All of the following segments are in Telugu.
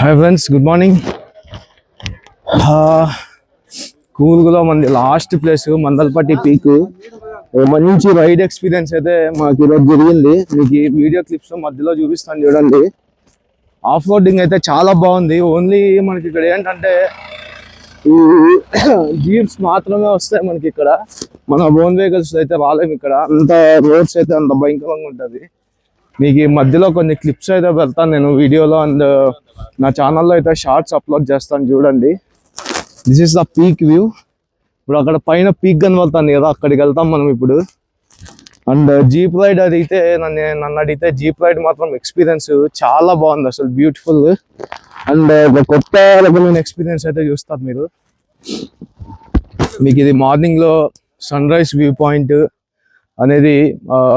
Hi friends, good morning. కూల్గా మంది లాస్ట్ ప్లేస్ మందల్పట్టి పీక్. మంచి రైడ్ ఎక్స్పీరియన్స్ అయితే మాకు ఈరోజు జరిగింది. మీకు ఈ వీడియో క్లిప్స్ మధ్యలో చూపిస్తాను చూడండి. ఆఫ్ రోడింగ్ అయితే చాలా బాగుంది. ఓన్లీ మనకి ఇక్కడ ఏంటంటే ఈ జీప్స్ మాత్రమే వస్తాయి మనకి ఇక్కడ. మన ఓన్ వెహికల్స్ అయితే రాలేము ఇక్కడ. అంత రోడ్స్ అయితే అంత భయంకరంగా ఉంటుంది. మీకు ఈ మధ్యలో కొన్ని క్లిప్స్ అయితే పెడతాను నేను వీడియోలో, అండ్ నా ఛానల్లో అయితే షార్ట్స్ అప్లోడ్ చేస్తాను చూడండి. This is the peak view. ఇప్పుడు అక్కడ పైన పీక్ కనబడుతుంది కదా, అక్కడికి వెళ్తాం మనం ఇప్పుడు. అండ్ జీప్ రైడ్ అడిగితే నన్ను అడిగితే జీప్ రైడ్ మాత్రం ఎక్స్పీరియన్స్ చాలా బాగుంది, అసలు బ్యూటిఫుల్. అండ్ ఒక కొత్త రకమైన ఎక్స్పీరియన్స్ అయితే చూస్తారు మీరు. మీకు ఇది మార్నింగ్లో సన్ రైజ్ వ్యూ పాయింట్ అనేది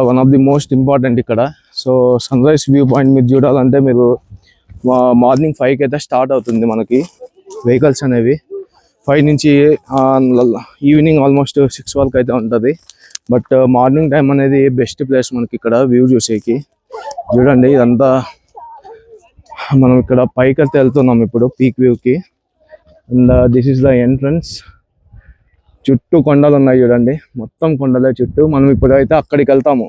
one of the most important ఇక్కడ. So sunrise view point మీరు చూడాలంటే మీరు మార్నింగ్ 5కి అయితే స్టార్ట్ అవుతుంది మనకి వెహికల్స్ అనేవి. 5 నుంచి ఈవినింగ్ ఆల్మోస్ట్ 6 వరకు అయితే ఉంటుంది. బట్ మార్నింగ్ టైం అనేది బెస్ట్ ప్లేస్ మనకి ఇక్కడ వ్యూ చూసేకి. చూడండి ఇదంతా మనం ఇక్కడ పైకి అయితే వెళ్తున్నాం ఇప్పుడు పీక్ వ్యూకి. And this is the entrance. చుట్టూ కొండలు ఉన్నాయి చూడండి, మొత్తం కొండలే చుట్టూ. మనం ఇప్పుడు అయితే అక్కడికి వెళ్తాము.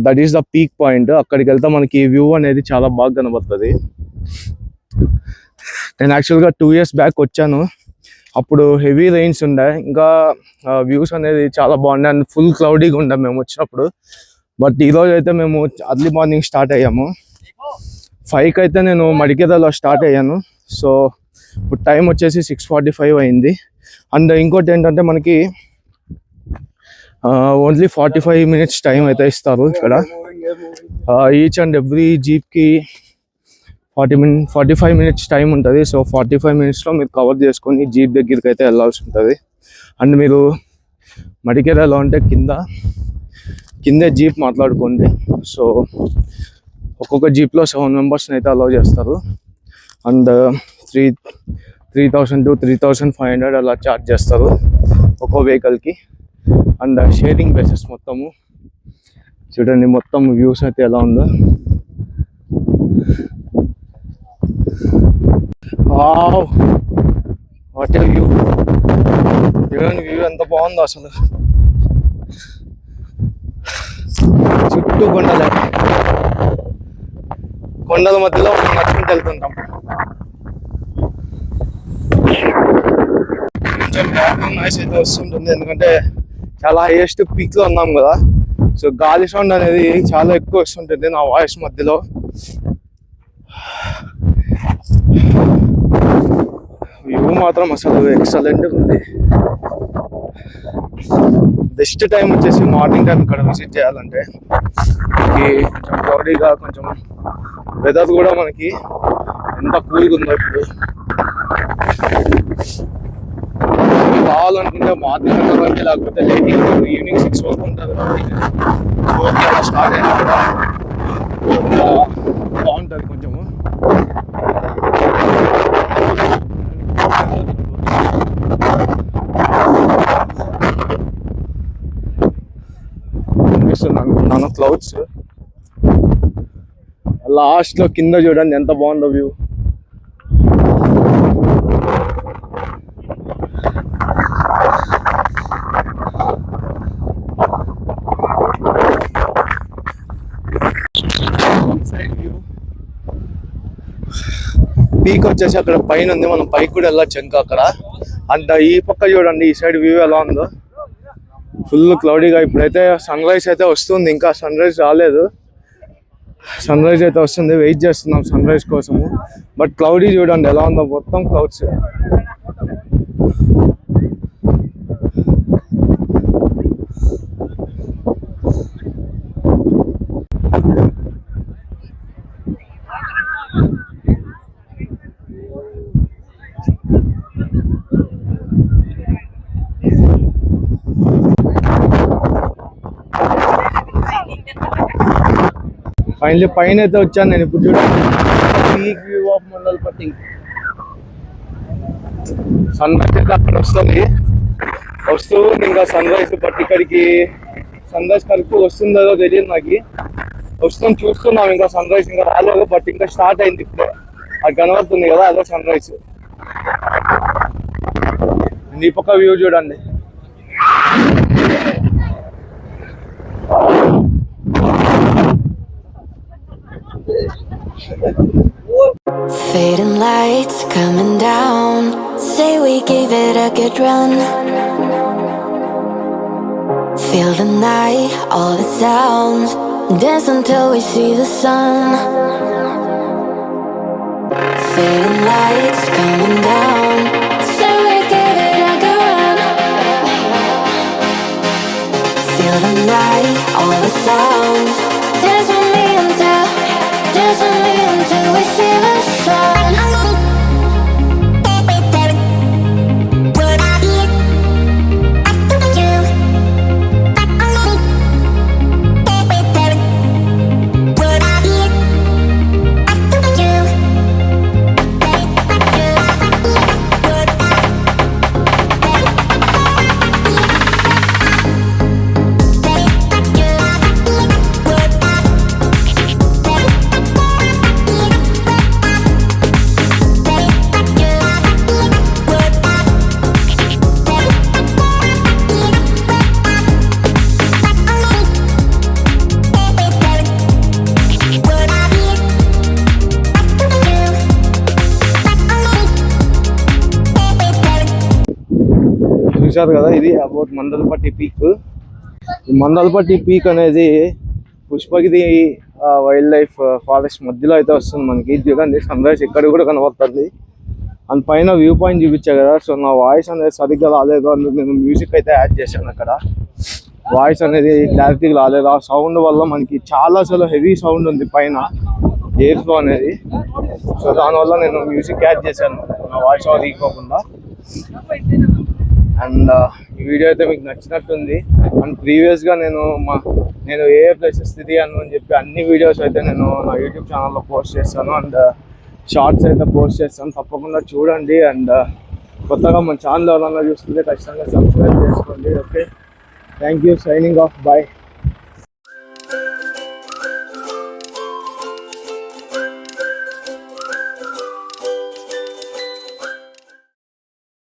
That is the peak point. అక్కడికి వెళ్తే మనకి వ్యూ అనేది చాలా బాగా కనబడుతుంది. నేను యాక్చువల్గా 2 years బ్యాక్ వచ్చాను. అప్పుడు హెవీ రెయిన్స్ ఉండే, ఇంకా వ్యూస్ అనేది చాలా బాగుండే అండ్ ఫుల్ క్లౌడీగా ఉండే మేము వచ్చినప్పుడు. బట్ ఈరోజు అయితే మేము అర్లీ మార్నింగ్ స్టార్ట్ అయ్యాము. 5కి అయితే నేను మడికేదాలో స్టార్ట్ అయ్యాను. సో ఇప్పుడు టైం వచ్చేసి 6:45 అయింది. అండ్ ఇంకోటి ఏంటంటే మనకి ఓన్లీ 45 minutes టైం అయితే ఇస్తారు ఇక్కడ. ఈచ్ అండ్ ఎవ్రీ జీప్కి 45 minutes టైం ఉంటుంది. సో 45 minutesలో మీరు కవర్ చేసుకొని జీప్ దగ్గరికి అయితే వెళ్ళాల్సి ఉంటుంది. అండ్ మీరు మడికేరాలో అంటే కిందే జీప్ మాట్లాడుకోండి. సో ఒక్కొక్క జీప్లో 7 members అయితే అలౌ చేస్తారు. అండ్ 3,000 to 3,500 అలా ఛార్జ్ చేస్తారు ఒక్కో వెహికల్కి. అండ్ షేరింగ్ బేసెస్ మొత్తము. చూడండి మొత్తం వ్యూస్ అయితే ఎలా ఉందో. What a view. చూడండి వ్యూ ఎంత బాగుందో అసలు. చుట్టూ కొండలే, కొండల మధ్యలో మనం నడుచుకుంటూ వెళ్తుంటాం. కొంచెం బ్యాక్గ్రౌండ్ నాయిస్ అయితే వస్తుంటుంది, ఎందుకంటే చాలా హైయెస్ట్ పీక్లో ఉన్నాం కదా. సో గాలి సౌండ్ అనేది చాలా ఎక్కువ వస్తుంటుంది నా వాయిస్ మధ్యలో. వ్యూ మాత్రం అసలు ఎక్సలెంట్ ఉంది. బెస్ట్ టైం వచ్చేసి మార్నింగ్ టైం ఇక్కడ విజిట్ చేయాలంటే. మనకి కొంచెం క్లౌడీగా, కొంచెం వెదర్ కూడా మనకి ఎంత కూల్గా ఉందో ఇప్పుడు. కావాలనుకుంటే మార్నింగ్ అంటే, లేకపోతే ఈవినింగ్ 6 వరకు ఉంటుంది. 4కి అలా స్టార్ట్ అయినా కూడా బాగుంటుంది కొంచెము. అనుకుంటున్నాను క్లౌడ్స్. లాస్ట్లో కింద చూడండి ఎంత బాగుందో వ్యూ. పీక్ వచ్చేసి అక్కడ పైన ఉంది, మనం పైకి కూడా వెళ్ళొచ్చు ఇంకా అక్కడ. అండ్ ఈ పక్క చూడండి ఈ సైడ్ వ్యూ ఎలా ఉందో. ఫుల్ క్లౌడీగా. ఇప్పుడైతే సన్ రైజ్ అయితే వస్తుంది, ఇంకా సన్ రైజ్ రాలేదు. సన్ రైజ్ అయితే వస్తుంది, వెయిట్ చేస్తున్నాం సన్ రైజ్ కోసము. బట్ క్లౌడీ చూడండి ఎలా ఉందో, మొత్తం క్లౌడ్స్. ఫైనల్లీ పైన అయితే వచ్చాను నేను ఇప్పుడు. చూడండి peak view of Mandalpatti. Sunrise అయితే అక్కడ వస్తుంది ఇంకా సన్ రైజ్ బట్టి ఇక్కడికి సన్ రైజ్ కరెక్ట్ వస్తుందో తెలియదు నాకు. వస్తుంది చూస్తున్నాం, ఇంకా సన్ రైజ్ ఇంకా రాలేదు. బట్ ఇంకా స్టార్ట్ అయింది ఇప్పుడే. అది కనబడుతుంది కదా, అదే సన్ రైజ్. ఈ పక్క వ్యూ చూడండి. Fading lights coming down, say we gave it a good run. Feel the night, all the sounds, dance until we see the sun. Fading lights coming down, say we gave it a good run. Feel the night, all the sounds, dance with me until we see the sun. చూశారు కదా, ఇది అబౌట్ మందలపట్టి పీక్. ఈ మందలపట్టి పీక్ అనేది పుష్పగిరి వైల్డ్ లైఫ్ ఫారెస్ట్ మధ్యలో అయితే వస్తుంది మనకి. చూడండి సన్ రైజ్ ఇక్కడ కూడా కనబడుతుంది. అండ్ పైన వ్యూ పాయింట్ చూపించా కదా. సో నా వాయిస్ అనేది సరిగ్గా రాలేదు, అందుకు నేను మ్యూజిక్ అయితే యాడ్ చేశాను. అక్కడ వాయిస్ అనేది క్లారిటీగా రాలేదు. ఆ సౌండ్ వల్ల మనకి చాలా అసలు హెవీ సౌండ్ ఉంది పైన ఎయిర్ ఫ్లో అనేది. సో దానివల్ల నేను మ్యూజిక్ యాడ్ చేశాను నా వాయిస్ ఓవర్ తీసుకోకుండా. అండ్ ఈ వీడియో అయితే మీకు నచ్చినట్టుంది. అండ్ ప్రీవియస్గా నేను ఏ ప్లేసెస్ తిరిగాను అని చెప్పి అన్ని వీడియోస్ అయితే నేను నా యూట్యూబ్ ఛానల్లో పోస్ట్ చేస్తాను. అండ్ షార్ట్స్ అయితే పోస్ట్ చేస్తాను, తప్పకుండా చూడండి. అండ్ కొత్తగా మన ఛానల్ ఎవరన్నా చూస్తుంటే ఖచ్చితంగా సబ్స్క్రైబ్ చేసుకోండి. Okay, thank you, signing off, bye.